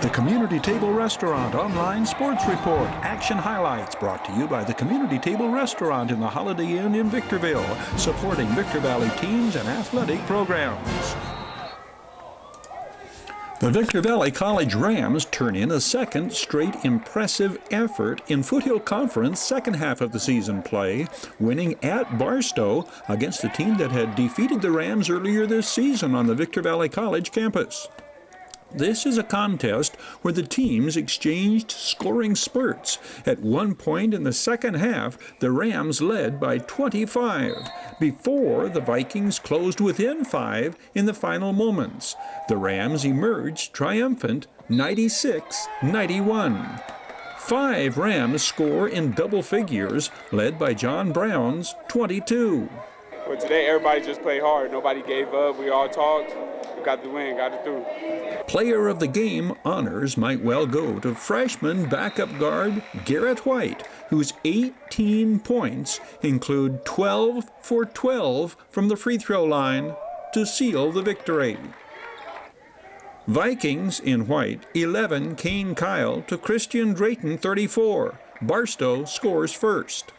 The Community Table Restaurant Online Sports Report. Action highlights brought to you by the Community Table Restaurant in the Holiday Inn in Victorville, supporting Victor Valley teams and athletic programs. The Victor Valley College Rams turn in a second straight impressive effort in Foothill Conference second half of the season play, winning at Barstow against a team that had defeated the Rams earlier this season on the Victor Valley College campus. This is a contest where the teams exchanged scoring spurts. At one point in the second half, the Rams led by 25, before the Vikings closed within 5 in the final moments. The Rams emerged triumphant 96-91. 5 Rams score in double figures, led by John Brown's 22. But today, everybody just played hard. Nobody gave up. We all talked. We got the win, got it through. Player of the game honors might well go to freshman backup guard Garrett White, whose 18 points include 12 for 12 from the free throw line to seal the victory. Vikings in white, 11 Kane Kyle to Christian Drayton 34. Barstow scores first.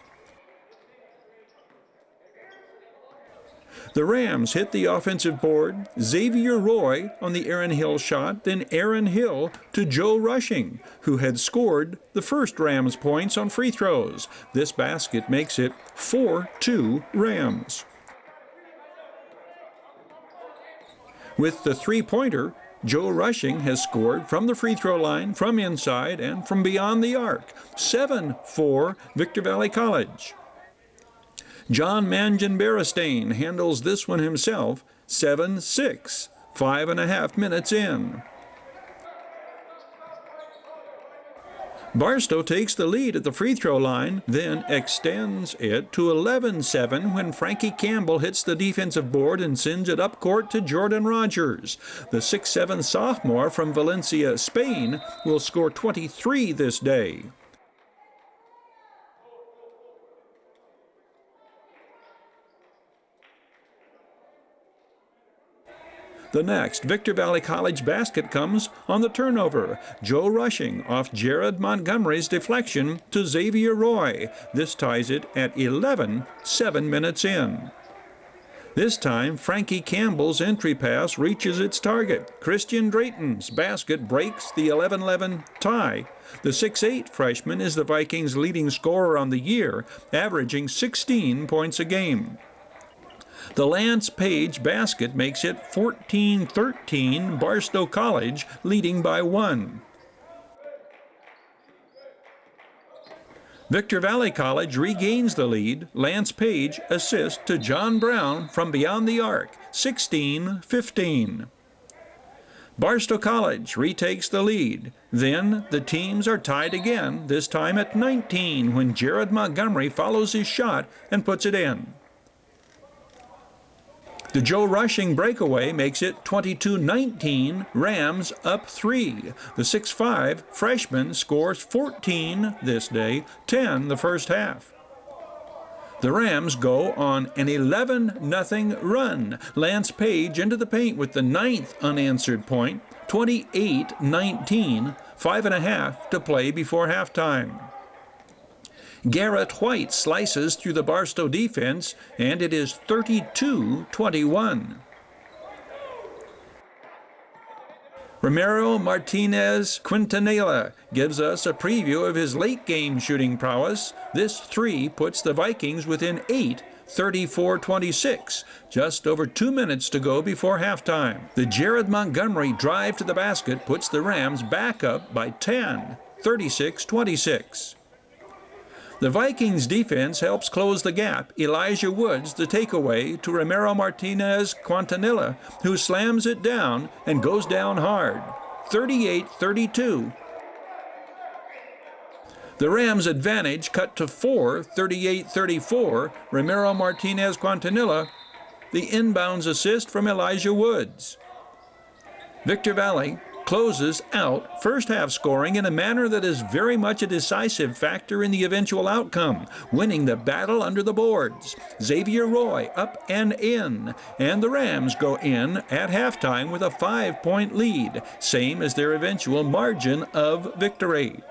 The Rams hit the offensive board. Xavier Roy on the Aaron Hill shot, then Aaron Hill to Joe Rushing, who had scored the first Rams points on free throws. This basket makes it 4-2 Rams. With the three-pointer, Joe Rushing has scored from the free throw line, from inside, and from beyond the arc. 7-4 Victor Valley College. John Manjan Berestein handles this one himself, 7-6, 5.5 minutes in. Barstow takes the lead at the free throw line, then extends it to 11-7 when Frankie Campbell hits the defensive board and sends it up court to Jordan Rogers. The 6'7 sophomore from Valencia, Spain, will score 23 this day. The next Victor Valley College basket comes on the turnover. Joe Rushing off Jared Montgomery's deflection to Xavier Roy. This ties it at 11, 7 minutes in. This time, Frankie Campbell's entry pass reaches its target. Christian Drayton's basket breaks the 11-11 tie. The 6'8 freshman is the Vikings' leading scorer on the year, averaging 16 points a game. The Lance Page basket makes it 14-13, Barstow College leading by 1. Victor Valley College regains the lead. Lance Page assists to John Brown from beyond the arc, 16-15. Barstow College retakes the lead. Then the teams are tied again, this time at 19 when Jared Montgomery follows his shot and puts it in. The Joe Rushing breakaway makes it 22-19, Rams up 3. The 6'5 freshman scores 14 this day, 10 the first half. The Rams go on an 11-0 run. Lance Page into the paint with the 9th unanswered point, 28-19, 5.5 to play before halftime. Garrett White slices through the Barstow defense, and it is 32-21. Ramiro Martinez Quintanilla gives us a preview of his late-game shooting prowess. This 3 puts the Vikings within 8, 34-26, just over 2 minutes to go before halftime. The Jared Montgomery drive to the basket puts the Rams back up by 10, 36-26. The Vikings defense helps close the gap. Elijah Woods the takeaway to Ramiro Martinez Quintanilla, who slams it down and goes down hard. 38-32. The Rams' advantage cut to 4, 38-34. Ramiro Martinez Quintanilla, the inbounds assist from Elijah Woods. Victor Valley closes out first half scoring in a manner that is very much a decisive factor in the eventual outcome, winning the battle under the boards. Xavier Roy up and in, and the Rams go in at halftime with a 5-point lead, same as their eventual margin of victory.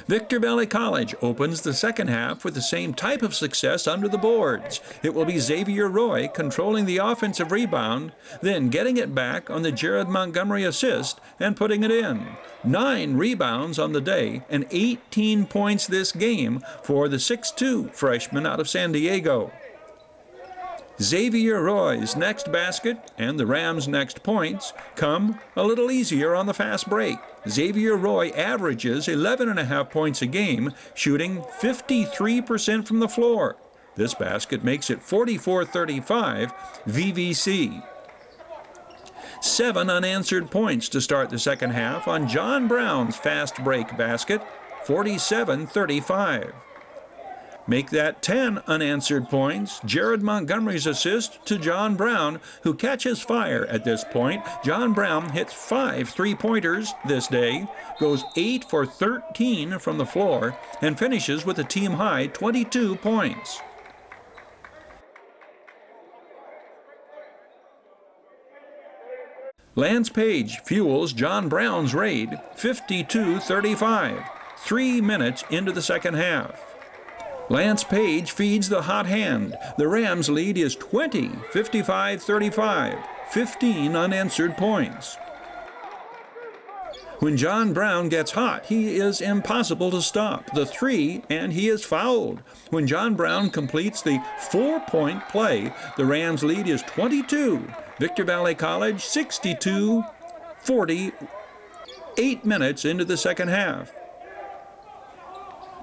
Victor Valley College opens the second half with the same type of success under the boards. It will be Xavier Roy controlling the offensive rebound, then getting it back on the Jared Montgomery assist and putting it in. 9 rebounds on the day and 18 points this game for the 6'2" freshman out of San Diego. Xavier Roy's next basket and the Rams' next points come a little easier on the fast break. Xavier Roy averages 11.5 points a game, shooting 53% from the floor. This basket makes it 44-35 VVC. 7 unanswered points to start the second half on John Brown's fast break basket, 47-35. Make that 10 unanswered points. Jared Montgomery's assist to John Brown, who catches fire at this point. John Brown hits 5 three-pointers this day, goes 8 for 13 from the floor, and finishes with a team-high 22 points. Lance Page fuels John Brown's raid, 52-35, 3 minutes into the second half. Lance Page feeds the hot hand. The Rams' lead is 20, 55-35, 15 unanswered points. When John Brown gets hot, he is impossible to stop. The 3, and he is fouled. When John Brown completes the 4-point play, the Rams' lead is 22. Victor Valley College 62-40, 8 minutes into the second half.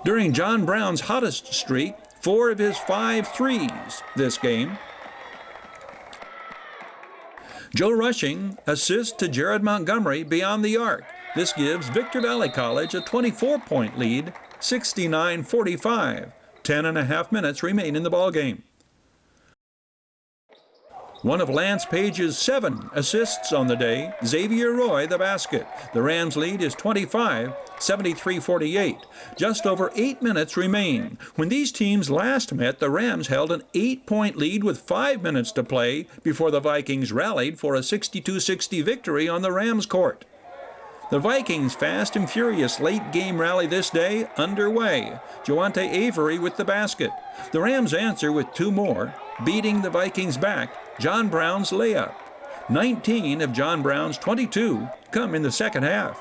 During John Brown's hottest streak, 4 of his 5 threes this game. Joe Rushing assists to Jared Montgomery beyond the arc. This gives Victor Valley College a 24-point lead, 69-45. 10.5 minutes remain in the ballgame. One of Lance Page's 7 assists on the day, Xavier Roy the basket. The Rams' lead is 25, 73-48. Just over 8 minutes remain. When these teams last met, the Rams held an 8-point lead with 5 minutes to play before the Vikings rallied for a 62-60 victory on the Rams' court. The Vikings' fast and furious late-game rally this day underway. Joante Avery with the basket. The Rams answer with 2 more, beating the Vikings back. John Brown's layup. 19 of John Brown's 22 come in the second half.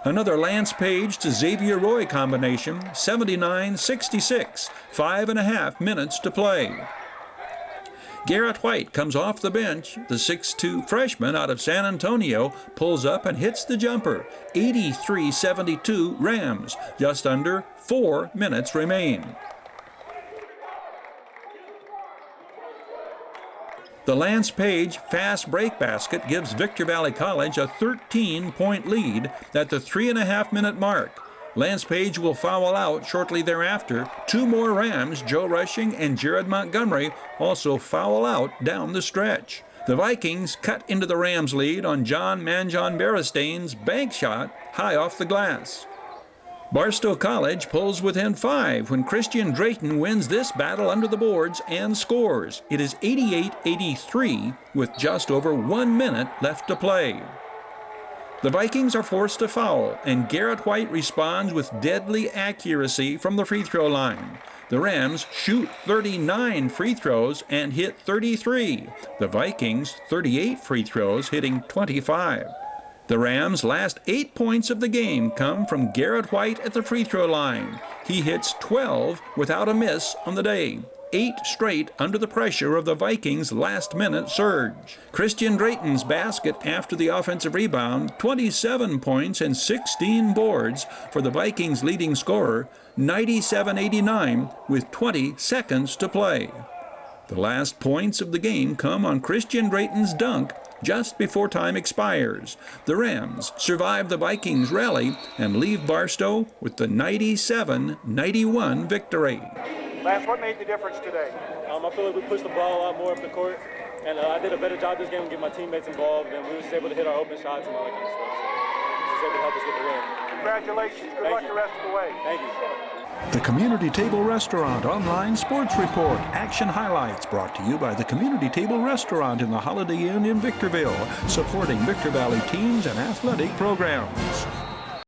Another Lance Page to Xavier Roy combination, 79-66, 5.5 minutes to play. Garrett White comes off the bench. The 6'2" freshman out of San Antonio pulls up and hits the jumper. 83-72 Rams. Just under 4 minutes remain. The Lance Page fast break basket gives Victor Valley College a 13-point lead at the 3.5-minute mark. Lance Page will foul out shortly thereafter. 2 more Rams, Joe Rushing and Jared Montgomery, also foul out down the stretch. The Vikings cut into the Rams' lead on John Manjon Beristain's bank shot high off the glass. Barstow College pulls within 5 when Christian Drayton wins this battle under the boards and scores. It is 88-83 with just over 1 minute left to play. The Vikings are forced to foul, and Garrett White responds with deadly accuracy from the free throw line. The Rams shoot 39 free throws and hit 33. The Vikings 38 free throws, hitting 25. The Rams' last 8 points of the game come from Garrett White at the free throw line. He hits 12 without a miss on the day. 8 straight under the pressure of the Vikings' last-minute surge. Christian Drayton's basket after the offensive rebound, 27 points and 16 boards for the Vikings' leading scorer, 97-89 with 20 seconds to play. The last points of the game come on Christian Drayton's dunk just before time expires. The Rams survive the Vikings' rally and leave Barstow with the 97-91 victory. Lance, what made the difference today? I feel like we pushed the ball a lot more up the court, And I did a better job this game of getting my teammates involved, and we were just able to hit our open shots and all that kind of stuff. So just able to help us get the win. Congratulations. Good luck the rest of the way. Thank you. The Community Table Restaurant Online Sports Report. Action highlights brought to you by the Community Table Restaurant in the Holiday Inn in Victorville, supporting Victor Valley teams and athletic programs.